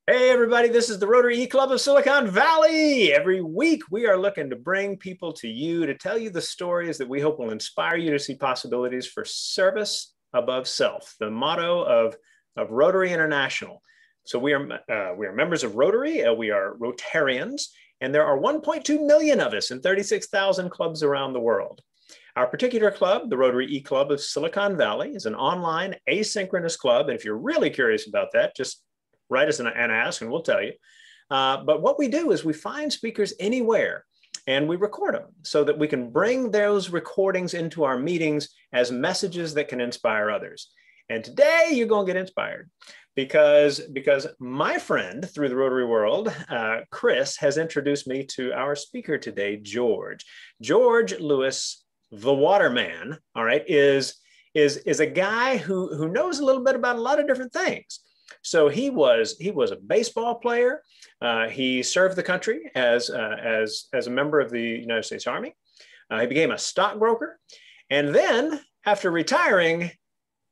Hey, everybody, this is the Rotary E-Club of Silicon Valley. Every week, we are looking to bring people to you to tell you the stories that we hope will inspire you to see possibilities for service above self, the motto of Rotary International. So we are members of Rotary, we are Rotarians, and there are 1.2 million of us in 36,000 clubs around the world. Our particular club, the Rotary E-Club of Silicon Valley, is an online asynchronous club. And if you're really curious about that, just write us and ask, and we'll tell you. But what we do is we find speakers anywhere and we record them so that we can bring those recordings into our meetings as messages that can inspire others. And today you're going to get inspired because my friend through the Rotary world, Chris, has introduced me to our speaker today, George. George Lewis, the Waterman, all right, is a guy who knows a little bit about a lot of different things. So he was a baseball player. He served the country as a member of the United States Army. He became a stockbroker. And then after retiring,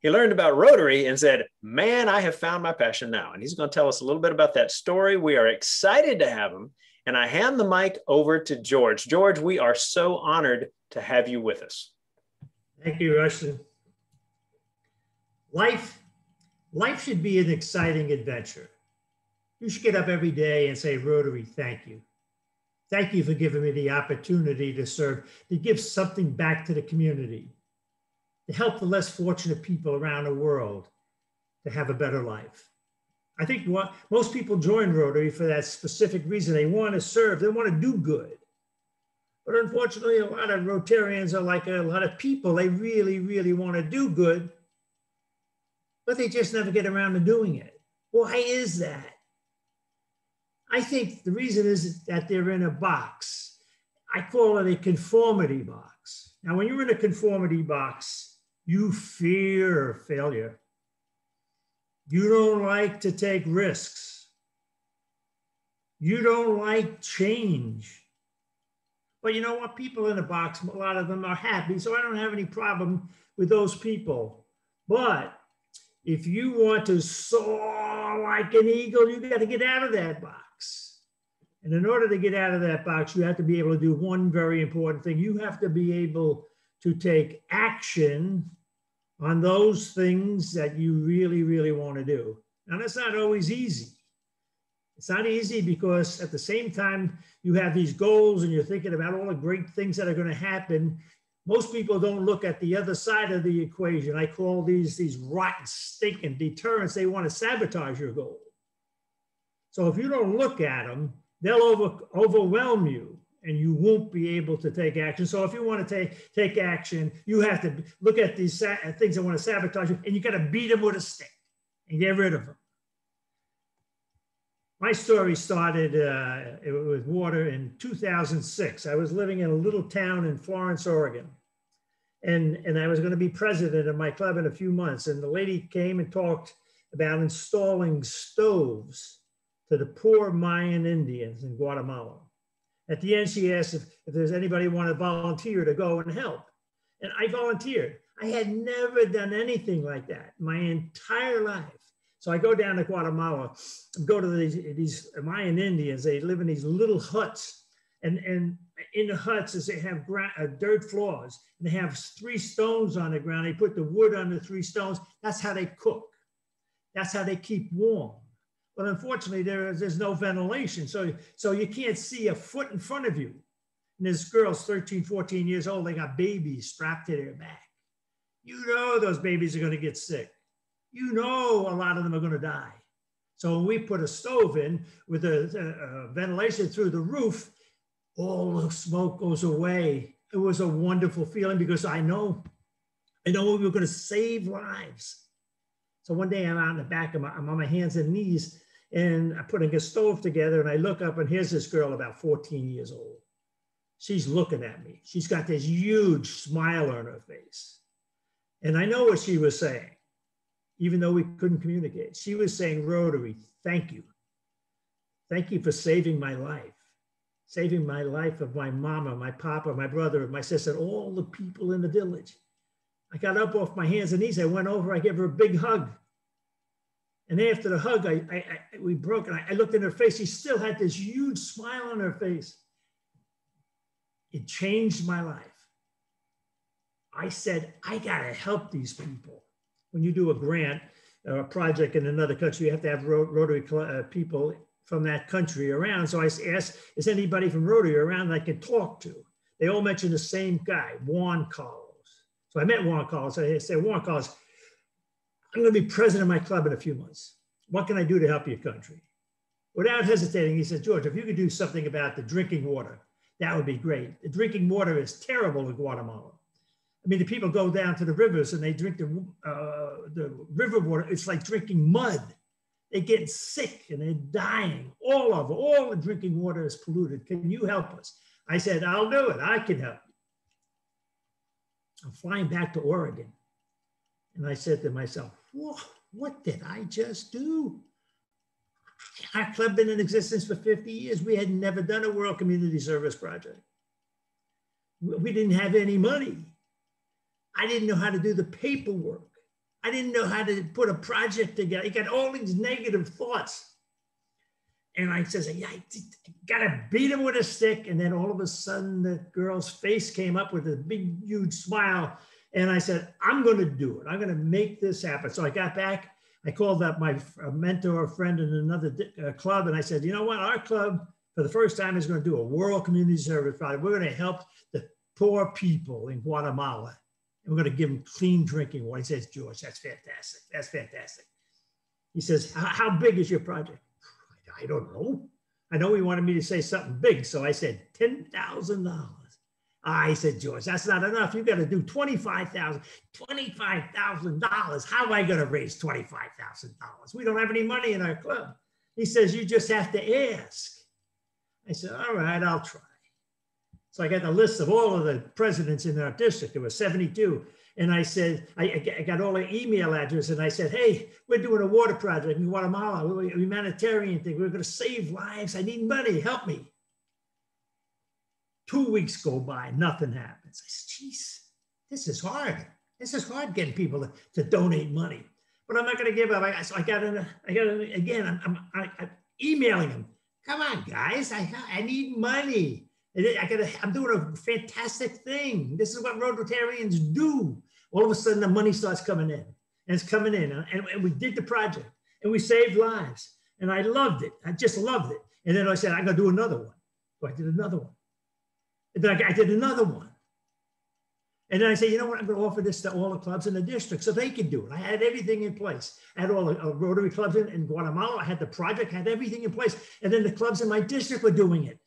he learned about Rotary and said, man, I have found my passion now. And he's going to tell us a little bit about that story. We are excited to have him. And I hand the mic over to George. George, we are so honored to have you with us. Thank you, Rustin. Life should be an exciting adventure. You should get up every day and say, Rotary, thank you. Thank you for giving me the opportunity to serve, to give something back to the community, to help the less fortunate people around the world to have a better life. I think most people join Rotary for that specific reason. They want to serve, they want to do good. But unfortunately, a lot of Rotarians are like a lot of people. They really, really want to do good, but they just never get around to doing it. Why is that? I think the reason is that they're in a box. I call it a conformity box. Now, when you're in a conformity box, you fear failure. You don't like to take risks. You don't like change. But you know what? People in a box, a lot of them are happy, so I don't have any problem with those people. But if you want to soar like an eagle, you got to get out of that box. And in order to get out of that box, you have to be able to do one very important thing. You have to be able to take action on those things that you really, really want to do. Now, that's not always easy. It's not easy because at the same time, you have these goals and you're thinking about all the great things that are going to happen. Most people don't look at the other side of the equation. I call these rotten, stinking deterrents. They want to sabotage your goal. So if you don't look at them, they'll overwhelm you and you won't be able to take action. So if you want to take action, you have to look at these things that want to sabotage you, and you got to beat them with a stick and get rid of them. My story started with water in 2006. I was living in a little town in Florence, Oregon. And I was going to be president of my club in a few months. And the lady came and talked about installing stoves to the poor Mayan Indians in Guatemala. At the end, she asked if there's anybody who wanted to volunteer to go and help. And I volunteered. I had never done anything like that my entire life. So I go down to Guatemala, go to these Mayan Indians. They live in these little huts. And in the huts, they have dirt floors. And they have 3 stones on the ground. They put the wood on the 3 stones. That's how they cook. That's how they keep warm. But unfortunately, there's no ventilation. So you can't see a foot in front of you. And this girl's 13, 14 years old. They got babies strapped to their back. You know those babies are going to get sick. You know a lot of them are going to die. So when we put a stove in with a ventilation through the roof, all the smoke goes away. It was a wonderful feeling because I know we were going to save lives. So one day I'm out in the back, I'm on my hands and knees, and I'm putting a stove together, and I look up, and here's this girl about 14 years old. She's looking at me. She's got this huge smile on her face. And I know what she was saying, even though we couldn't communicate. She was saying, Rotary, thank you. Thank you for saving my life. Saving my life of my mama, my papa, my brother, my sister, all the people in the village. I got up off my hands and knees. I went over, I gave her a big hug. And after the hug, we broke, and I looked in her face. She still had this huge smile on her face. It changed my life. I said, I gotta help these people. When you do a grant or a project in another country, you have to have Rotary people from that country around. So I asked, is anybody from Rotary around that I can talk to? They all mentioned the same guy, Juan Carlos. So I met Juan Carlos. I said, Juan Carlos, I'm going to be president of my club in a few months. What can I do to help your country? Without hesitating, he said, George, if you could do something about the drinking water, that would be great. The drinking water is terrible in Guatemala. I mean, the people go down to the rivers and they drink the river water. It's like drinking mud. They get sick and they're dying. All the drinking water is polluted. Can you help us? I said, I'll do it. I can help you. I'm flying back to Oregon. And I said to myself, what did I just do? Our club been in existence for 50 years. We had never done a World Community Service project. We didn't have any money. I didn't know how to do the paperwork. I didn't know how to put a project together. I got all these negative thoughts. And I said, yeah, I gotta beat him with a stick. And then all of a sudden the girl's face came up with a big, huge smile. And I said, I'm gonna do it. I'm gonna make this happen. So I got back, I called up my mentor, friend in another club. And I said, you know what? Our club, for the first time, is gonna do a World Community Service project. We're gonna help the poor people in Guatemala. And we're gonna give them clean drinking water. He says, George, that's fantastic. That's fantastic. He says, how big is your project? I don't know. I know he wanted me to say something big. So I said, $10,000. I said, George, that's not enough. You got to do $25,000. $25,000. How am I going to raise $25,000? We don't have any money in our club. He says, you just have to ask. I said, all right, I'll try. So I got the list of all of the presidents in our district. There were 72. And I said, I got all the email addresses. And I said, hey, we're doing a water project in Guatemala, a humanitarian thing. We're going to save lives. I need money. Help me. 2 weeks go by, nothing happens. I said, geez, this is hard. This is hard getting people to donate money. But I'm not going to give up. So I got again, I'm emailing them. Come on, guys, I need money. I'm doing a fantastic thing. This is what Rotarians do. All of a sudden, the money starts coming in. And it's coming in. And we did the project. And we saved lives. And I loved it. I just loved it. And then I said, I'm going to do another one. So I did another one. And then I did another one. And then I said, you know what? I'm going to offer this to all the clubs in the district so they can do it. I had everything in place. I had all the Rotary clubs in Guatemala. I had the project, had everything in place. And then the clubs in my district were doing it.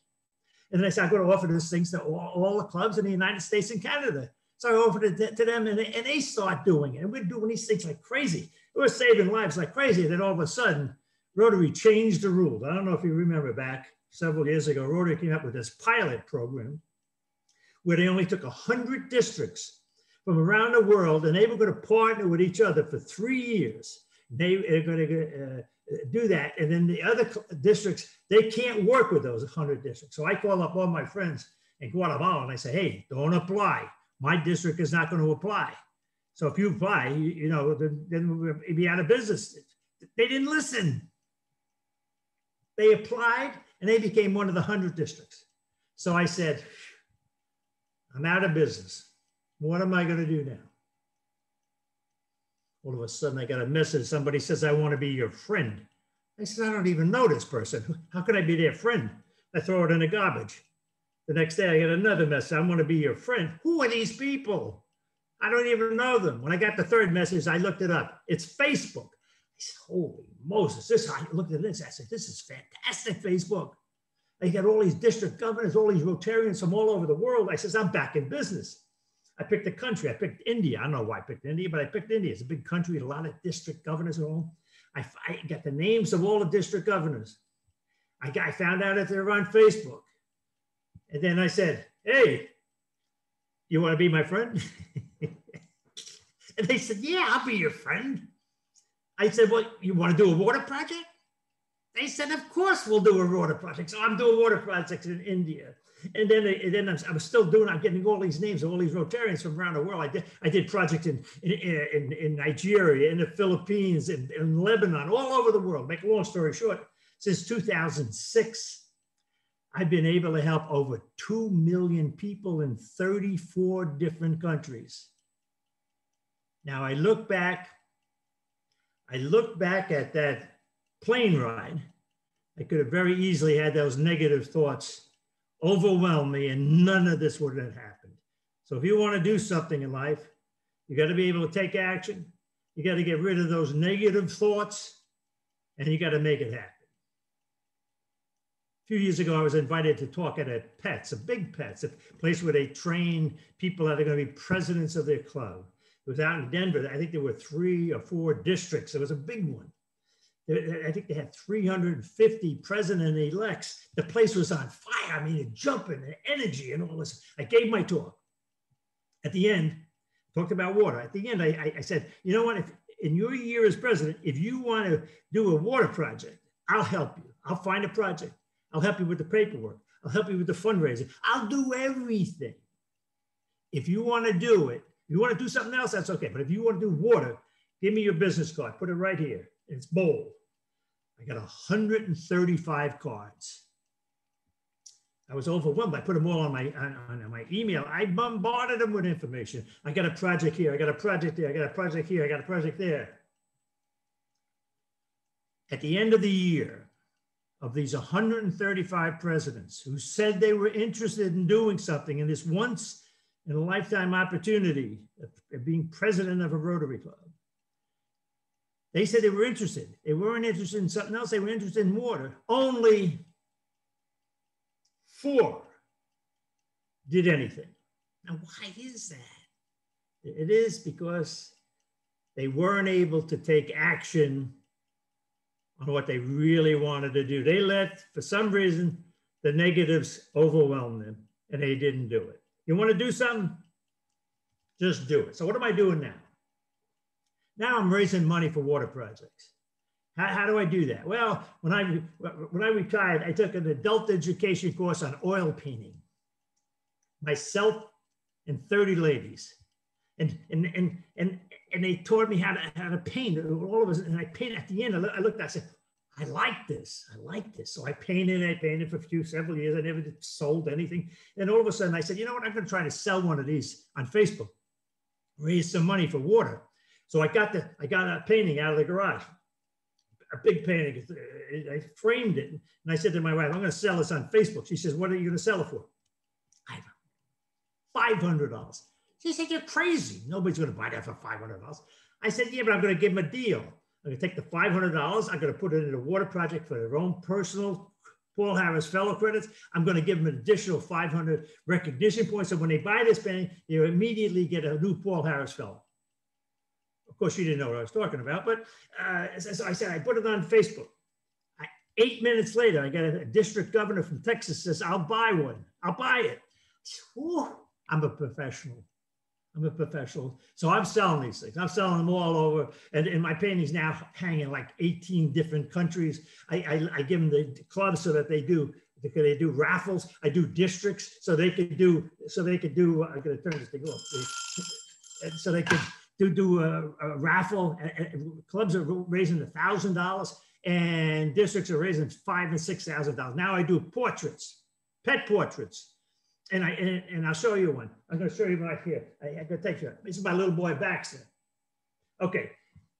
And then I said, I'm going to offer these things to all the clubs in the United States and Canada. So I offered it to them, and they start doing it. And we're doing these things like crazy. We're saving lives like crazy. And then all of a sudden, Rotary changed the rules. I don't know if you remember back several years ago, Rotary came up with this pilot program where they only took 100 districts from around the world, and they were going to partner with each other for 3 years. They are going to do that. And then the other districts, they can't work with those 100 districts. So I call up all my friends in Guatemala and I say, hey, don't apply. My district is not going to apply. So if you apply, then we'll be out of business. They didn't listen. They applied and they became one of the 100 districts. So I said, I'm out of business. What am I going to do now? All of a sudden, I got a message. Somebody says, I want to be your friend. I said, I don't even know this person. How can I be their friend? I throw it in the garbage. The next day, I get another message. I want to be your friend. Who are these people? I don't even know them. When I got the third message, I looked it up. It's Facebook. I said, holy Moses. I looked at this. I said, this is fantastic, Facebook. I got all these district governors, all these Rotarians from all over the world. I says, I'm back in business. I picked a country. I picked India. I don't know why I picked India, but I picked India. It's a big country, a lot of district governors and all. I got the names of all the district governors. I found out that they're on Facebook. And then I said, hey, you want to be my friend? And they said, yeah, I'll be your friend. I said, well, you want to do a water project? They said, of course we'll do a water project. So I'm doing water projects in India. And then I'm still doing. I'm getting all these names of all these Rotarians from around the world. I did projects in Nigeria, in the Philippines, in Lebanon, all over the world. Make a long story short, since 2006, I've been able to help over 2 million people in 34 different countries. Now I look back at that plane ride. I could have very easily had those negative thoughts overwhelm me, and none of this would have happened. So if you want to do something in life, you got to be able to take action. You got to get rid of those negative thoughts, and you got to make it happen. A few years ago, I was invited to talk at a Pets, a big Pets, a place where they train people that are going to be presidents of their club. It was out in Denver. I think there were 3 or 4 districts. It was a big one. I think they had 350 president-elects. The place was on fire. I mean, jumping and energy and all this. I gave my talk. At the end, talked about water. At the end, I said, you know what? If in your year as president, if you want to do a water project, I'll help you. I'll find a project. I'll help you with the paperwork. I'll help you with the fundraising. I'll do everything. If you want to do it, if you want to do something else, that's okay. But if you want to do water, give me your business card. Put it right here. It's bold. I got 135 cards. I was overwhelmed. I put them all on my email. I bombarded them with information. I got a project here. I got a project there. I got a project here. I got a project there. At the end of the year, of these 135 presidents who said they were interested in doing something in this once in a lifetime opportunity of being president of a Rotary Club, they said they were interested. They weren't interested in something else. They were interested in water. Only 4 did anything. Now, why is that? It is because they weren't able to take action on what they really wanted to do. They let, for some reason, the negatives overwhelm them, and they didn't do it. You want to do something? Just do it. So what am I doing now? Now I'm raising money for water projects. How do I do that? Well, when I retired, I took an adult education course on oil painting. Myself and 30 ladies. And they taught me how to paint. All of us, and I painted at the end. I looked, I said, I like this. I like this. So I painted for several years. I never sold anything. And all of a sudden I said, you know what? I'm going to try to sell one of these on Facebook, raise some money for water. So I got a painting out of the garage, a big painting. I framed it. And I said to my wife, I'm going to sell this on Facebook. She says, what are you going to sell it for? $500. She said, you're crazy. Nobody's going to buy that for $500. I said, yeah, but I'm going to give them a deal. I'm going to take the $500. I'm going to put it in a water project for their own personal Paul Harris Fellow credits. I'm going to give them an additional 500 recognition points. So when they buy this painting, you immediately get a new Paul Harris Fellow. Of course, she didn't know what I was talking about, but so I said, I put it on Facebook. 8 minutes later, I got a district governor from Texas says, I'll buy one. I'll buy it. Whew, I'm a professional. I'm a professional. So I'm selling these things. I'm selling them all over. And my paintings now hang in like 18 different countries. I give them the clubs so that they do raffles. I do districts so they could do, I'm going to turn this thing off. So they could do a raffle. Clubs are raising $1,000 and districts are raising $5,000 and $6,000. Now I do portraits, pet portraits. And I'll show you one. I'm going to show you right here. I can take you. This is my little boy Baxter. Okay,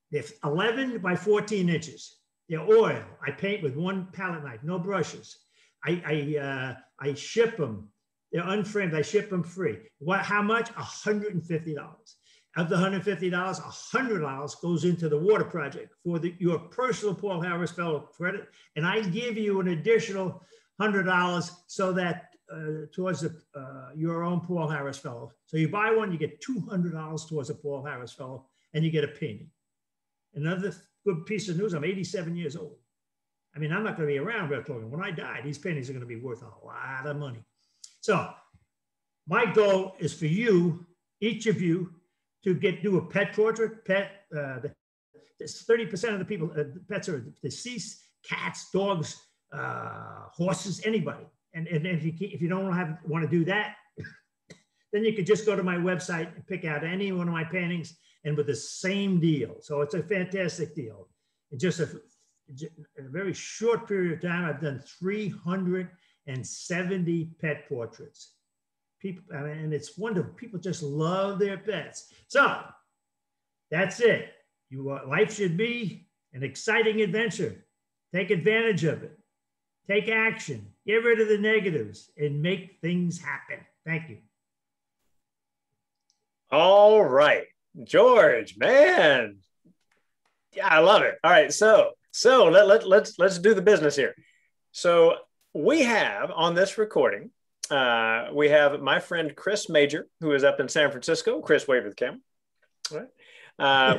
they're 11 by 14 inches. They're oil. I paint with one palette knife, no brushes. I ship them. They're unframed. I ship them free. How much? $150. Of the $150, $100 goes into the water project for your personal Paul Harris Fellow credit, and I give you an additional $100 so that towards your own Paul Harris Fellow. So you buy one, you get $200 towards a Paul Harris Fellow, and you get a painting. Another good piece of news, I'm 87 years old. I mean, I'm not going to be around very long. When I die, these paintings are going to be worth a lot of money. So my goal is for you, each of you, to do a pet portrait. 30% of the people, pets are deceased, cats, dogs, horses, anybody. And if you don't want to do that, then you could just go to my website and pick out any one of my paintings and with the same deal. So it's a fantastic deal. In just a very short period of time, I've done 370 pet portraits. People, I mean, and it's wonderful. People just love their pets. So that's it. Life should be an exciting adventure. Take advantage of it. Take action. Get rid of the negatives and make things happen. Thank you. All right, George, man. Yeah, I love it. All right, so let's do the business here. So we have on this recording, we have my friend Chris Major, who is up in San Francisco. Chris, wave at the camera. All right.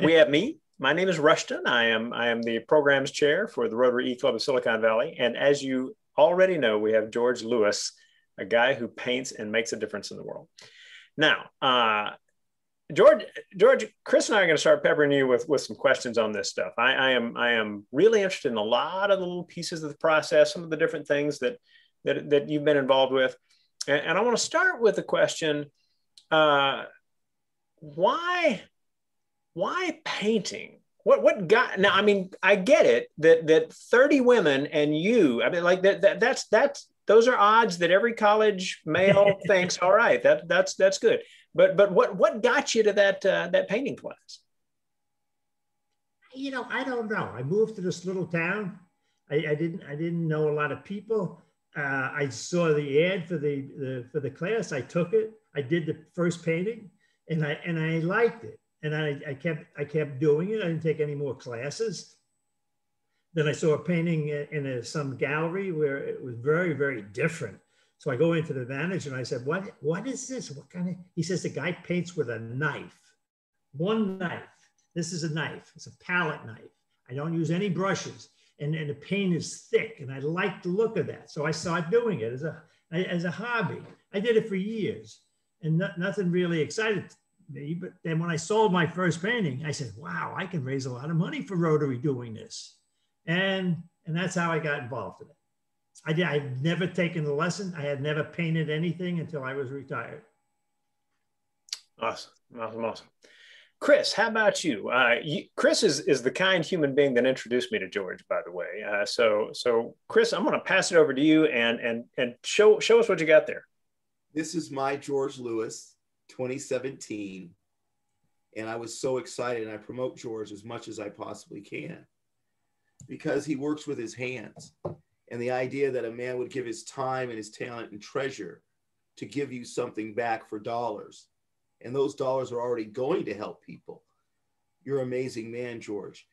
We have me. My name is Rushton. I am the programs chair for the Rotary E-Club of Silicon Valley. And as you already know, we have George Lewis, a guy who paints and makes a difference in the world. Now, George, Chris and I are going to start peppering you with some questions on this stuff. I am really interested in a lot of the little pieces of the process, some of the different things that you've been involved with. And I want to start with the question, why painting? What got, now, I mean, I get it that 30 women and you, I mean, like that's those are odds that every college male thinks, all right, that's good. But what got you to that painting class? You know, I don't know. I moved to this little town. I didn't know a lot of people. I saw the ad for the class. I took it. I did the first painting, and I liked it. And I kept doing it. I didn't take any more classes. Then I saw a painting in some gallery where it was very, very different. So I go into the manager and I said, what is this? What kind of, he says, the guy paints with a knife, one knife. This is a knife. It's a palette knife. I don't use any brushes. And the paint is thick. And I like the look of that. So I started doing it as a hobby. I did it for years and nothing really excited me. But then when I sold my first painting, I said, wow, I can raise a lot of money for Rotary doing this. And that's how I got involved in it. I'd never taken a lesson. I had never painted anything until I was retired. Awesome. Chris, how about you? Chris is the kind human being that introduced me to George, by the way. So Chris, I'm going to pass it over to you and show us what you got there. This is my George Lewis, 2017. And I was so excited. And I promote George as much as I possibly can because he works with his hands. And the idea that a man would give his time and his talent and treasure to give you something back for dollars. And those dollars are already going to help people. You're an amazing man, George.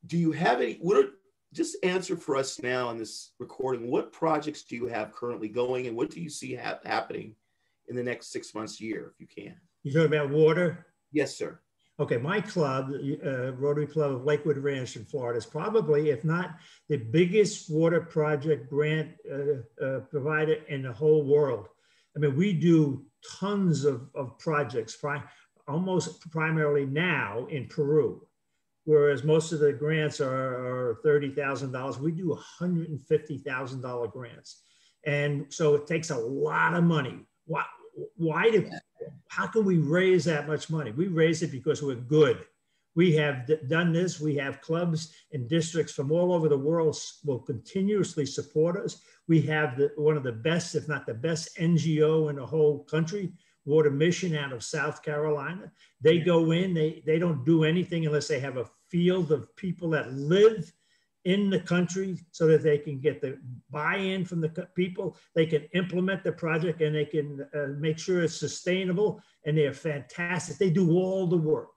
Do you have any, just answer for us now on this recording, what projects do you have currently going and what do you see happening in the next 6 months, year, if you can? You talking about water? Yes, sir. Okay, my club, Rotary Club of Lakewood Ranch in Florida, is probably, if not the biggest water project grant provider in the whole world. I mean, we do tons of projects, almost primarily now in Peru, whereas most of the grants are $30,000. We do $150,000 grants. And so it takes a lot of money. How can we raise that much money? We raise it because we're good. We have done this. We have clubs and districts from all over the world will continuously support us. We have one of the best, if not the best NGO in the whole country, Water Mission out of South Carolina. They go in, they don't do anything unless they have a field of people that live in the country so that they can get the buy-in from the people, they can implement the project and they can make sure it's sustainable, and they're fantastic. They do all the work.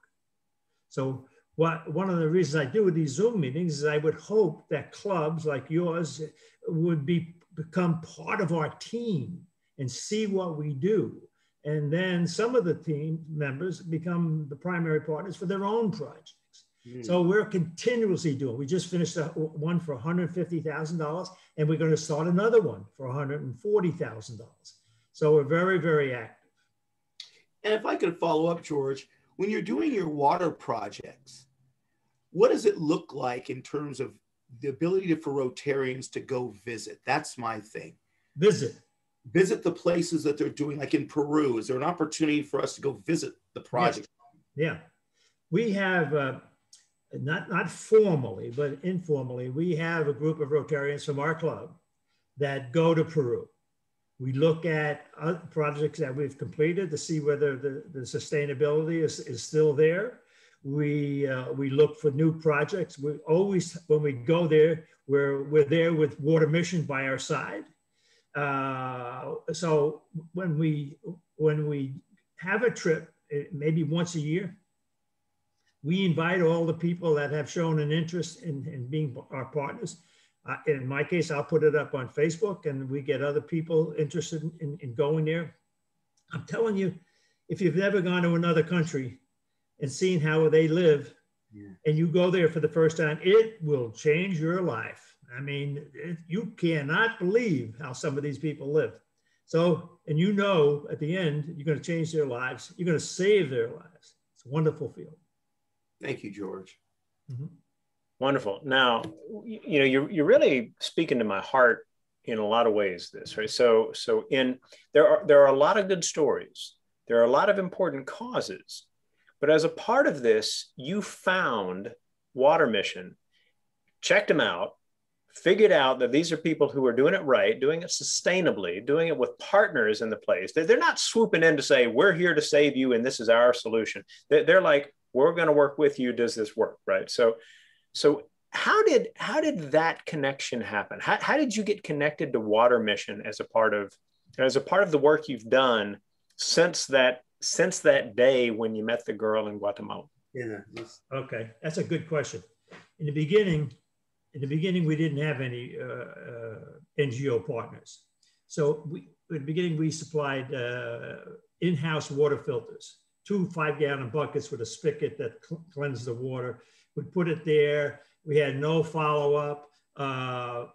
So one of the reasons I do these Zoom meetings is I would hope that clubs like yours would become part of our team and see what we do. And then some of the team members become the primary partners for their own projects. So we're continuously doing. We just finished one for $150,000, and we're going to start another one for $140,000. So we're very, very active. And if I could follow up, George, when you're doing your water projects, what does it look like in terms of the ability for Rotarians to go visit? That's my thing. Visit. Visit the places that they're doing, like in Peru. Is there an opportunity for us to go visit the project? Yes. Yeah. We have, not formally, but informally, we have a group of Rotarians from our club that go to Peru. We look at projects that we've completed to see whether the sustainability is still there. We look for new projects. We always, when we go there, we're there with Water Mission by our side. So when we have a trip, maybe once a year, we invite all the people that have shown an interest in being our partners. In my case, I'll put it up on Facebook, and we get other people interested in going there. I'm telling you, if you've never gone to another country and seen how they live, and you go there for the first time, it will change your life. I mean, you cannot believe how some of these people live. So, and you know, at the end, you're going to change their lives. You're going to save their lives. It's a wonderful feeling. Thank you, George. Mm-hmm. Wonderful. Now, you know, you're really speaking to my heart in a lot of ways. This, right? So there are a lot of good stories. There are a lot of important causes, but as a part of this, you found Water Mission, checked them out, figured out that these are people who are doing it right, doing it sustainably, doing it with partners in the place. They're not swooping in to say, we're here to save you and this is our solution. They're like, we're going to work with you. Does this work? Right. So how did that connection happen? How did you get connected to Water Mission as a part of the work you've done since that day when you met the girl in Guatemala? Yeah. Okay. That's a good question. In the beginning, we didn't have any NGO partners. So at the beginning, we supplied in-house water filters, 2 5-gallon buckets with a spigot that cleansed the water. We put it there. We had no follow-up. A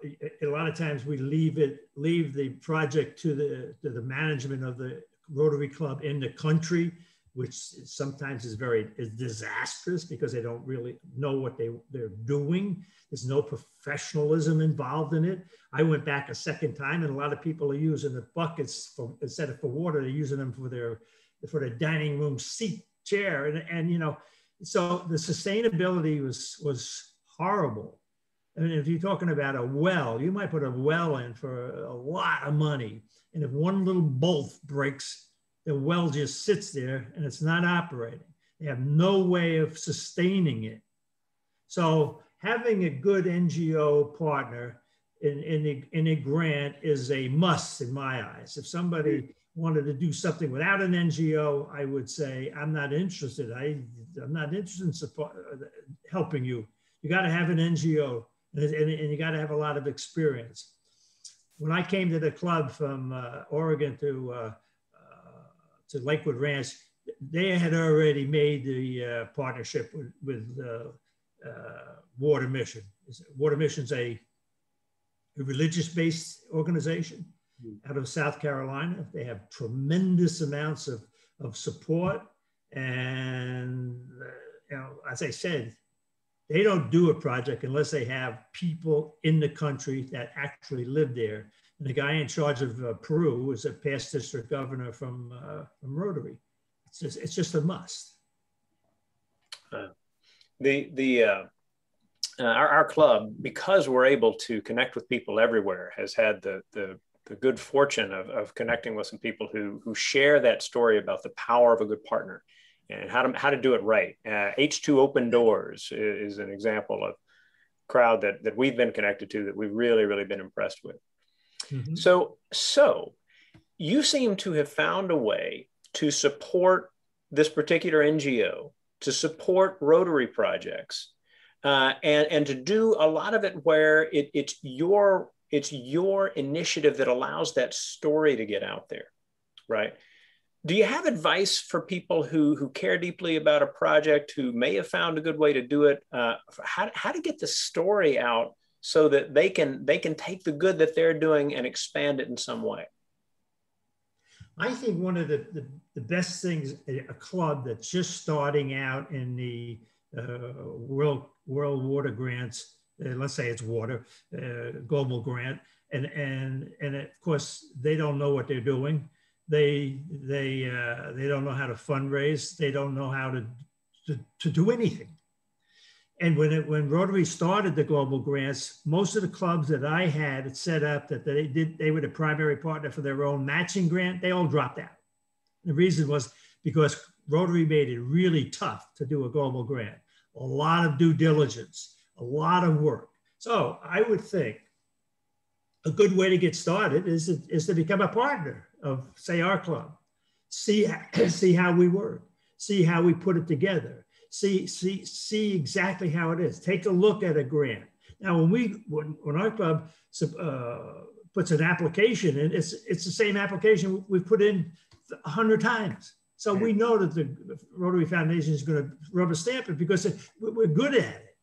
lot of times we leave the project to the management of the Rotary Club in the country, which sometimes is disastrous because they don't really know what they're doing. There's no professionalism involved in it. I went back a second time, and a lot of people are using the buckets instead of for water, they're using them for their dining room seat chair, and you know, so the sustainability was horrible. I mean, if you're talking about a well, you might put a well in for a lot of money, and if one little bolt breaks, the well just sits there and it's not operating. They have no way of sustaining it. So having a good NGO partner in a grant is a must in my eyes. If somebody wanted to do something without an NGO, I would say, I'm not interested. I'm not interested in helping you. You got to have an NGO, and you got to have a lot of experience. When I came to the club from Oregon to Lakewood Ranch, they had already made the partnership with Water Mission. Water Mission's a religious-based organization out of South Carolina. They have tremendous amounts of support. And, you know, as I said, they don't do a project unless they have people in the country that actually live there. And the guy in charge of Peru was a past district governor from Rotary. It's just a must. Our club, because we're able to connect with people everywhere, has had the good fortune of connecting with some people who share that story about the power of a good partner and how to do it right. H2 Open Doors is an example of a crowd that we've been connected to that we've really, really been impressed with. Mm-hmm. So you seem to have found a way to support this particular NGO, to support Rotary projects, and to do a lot of it where it's your initiative that allows that story to get out there, right? Do you have advice for people who care deeply about a project, who may have found a good way to do it? How to get the story out so that they can take the good that they're doing and expand it in some way? I think one of the best things, a club that's just starting out in the World Water Grants, let's say it's water, global grant, and of course they don't know what they're doing. They don't know how to fundraise. They don't know how to do anything. And when Rotary started the global grants, most of the clubs that I had set up that they were the primary partner for their own matching grant, they all dropped out. The reason was because Rotary made it really tough to do a global grant. A lot of due diligence, a lot of work. So I would think a good way to get started is to become a partner of, say, our club. See how we work. See how we put it together. See exactly how it is. Take a look at a grant. Now, when our club puts an application in, it's the same application we've put in 100 times. So we know that the Rotary Foundation is going to rubber stamp it because we're good at it.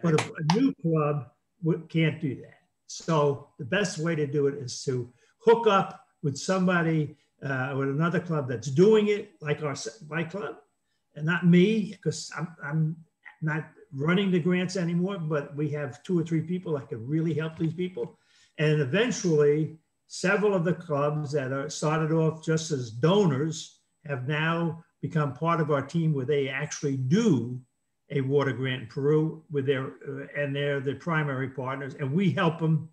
But a new club can't do that. So the best way to do it is to hook up with somebody, with another club that's doing it, like my club, and not me, because I'm not running the grants anymore, but we have 2 or 3 people that can really help these people. And eventually, several of the clubs that started off just as donors have now become part of our team where they actually do a water grant in Peru with they're the primary partners, and we help them.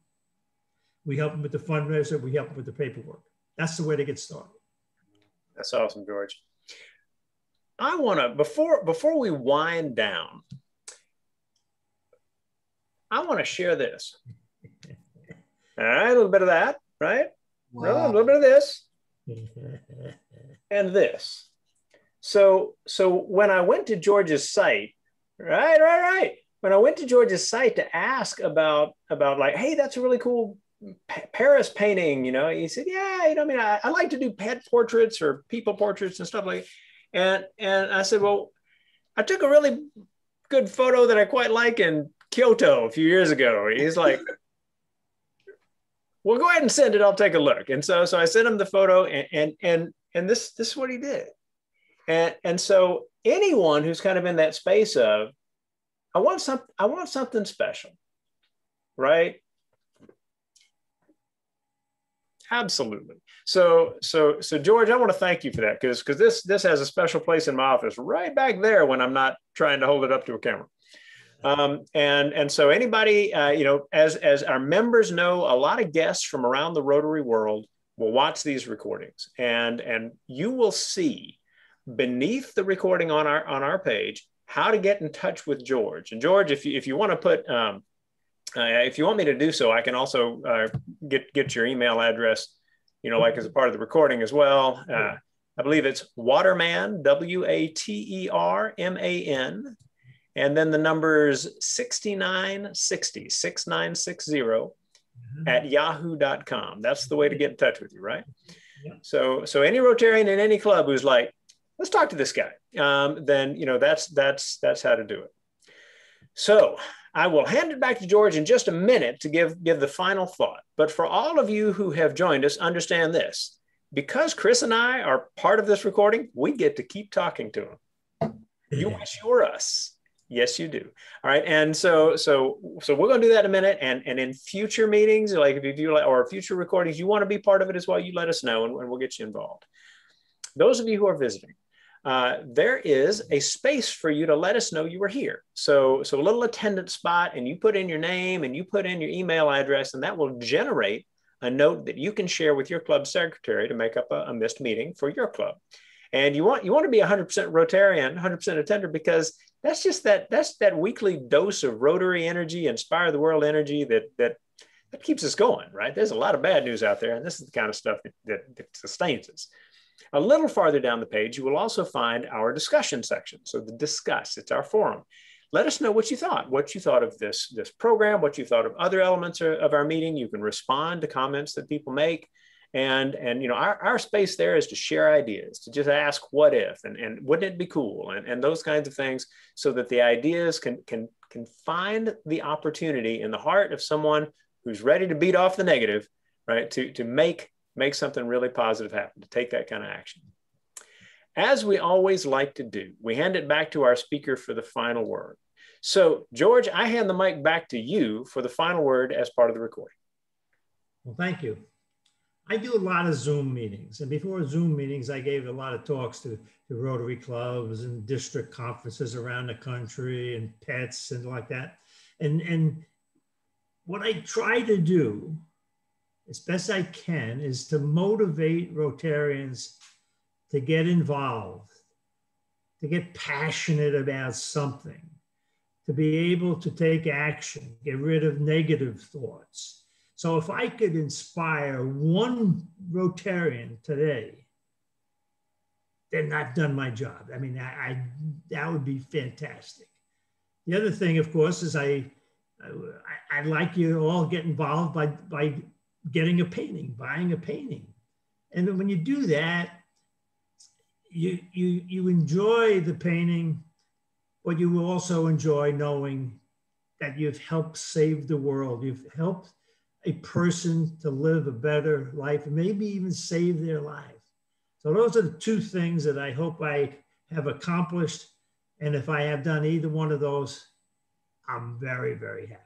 We help them with the fundraiser, we help them with the paperwork. That's the way to get started. That's awesome, George. I want to, before we wind down, I want to share this. All right, a little bit of that, right? Wow. A little bit of this and this. So when I went to George's site, right. When I went to George's site to ask about like, hey, that's a really cool Paris painting, he said, yeah, I like to do pet portraits or people portraits and stuff like that. And I said, well, I took a really good photo that I quite like in Kyoto a few years ago. He's like, well, go ahead and send it. I'll take a look. And so I sent him the photo, and this is what he did. And so anyone who's kind of in that space of, I want something special, right? Absolutely. So George, I want to thank you for that because this has a special place in my office right back there when I'm not trying to hold it up to a camera. And so anybody, as our members know, a lot of guests from around the Rotary world will watch these recordings, and you will see beneath the recording on our page how to get in touch with George. And George, if you want to put if you want me to do so, I can also get your email address, like as a part of the recording as well. I believe it's Waterman, WATERMAN, and then the numbers 6960 at yahoo.com. That's the way to get in touch with you, right? Yeah. So any Rotarian in any club who's like, let's talk to this guy, then that's how to do it. So I will hand it back to George in just a minute to give the final thought. But for all of you who have joined us, understand this. Because Chris and I are part of this recording, we get to keep talking to him. You wish you were us. Yes, you do. All right. And so we're going to do that in a minute. And in future meetings, like if you like, or future recordings, you want to be part of it as well, you let us know and we'll get you involved. Those of you who are visiting, there is a space for you to let us know you were here. So a little attendance spot, and you put in your name and you put in your email address, and that will generate a note that you can share with your club secretary to make up a missed meeting for your club. And you want to be 100% Rotarian, 100% attender, because that's that weekly dose of Rotary energy, Inspire the World energy that keeps us going, right? There's a lot of bad news out there, and this is the kind of stuff that sustains us. A little farther down the page, you will also find our discussion section. So the discuss, it's our forum. Let us know what you thought of this program, what you thought of other elements of our meeting. You can respond to comments that people make. And our space there is to share ideas, to just ask what if, and wouldn't it be cool, and those kinds of things, so that the ideas can find the opportunity in the heart of someone who's ready to beat off the negative, right? To make something really positive happen, to take that kind of action. As we always like to do, we hand it back to our speaker for the final word. So, George, I hand the mic back to you for the final word as part of the recording. Well, thank you. I do a lot of Zoom meetings. And before Zoom meetings, I gave a lot of talks to Rotary clubs and district conferences around the country and pets and like that. And what I try to do as best I can is to motivate Rotarians to get involved, to get passionate about something, to be able to take action, get rid of negative thoughts. So if I could inspire one Rotarian today, then I've done my job. I mean, that would be fantastic. The other thing, of course, is I'd like you to all get involved by getting a painting, buying a painting. And then when you do that, you enjoy the painting, but you will also enjoy knowing that you've helped save the world. You've helped a person to live a better life, and maybe even save their life. So those are the two things that I hope I have accomplished. And if I have done either one of those, I'm very, very happy.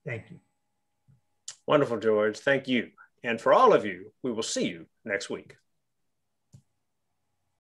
Thank you. Wonderful, George. Thank you. And for all of you, we will see you next week.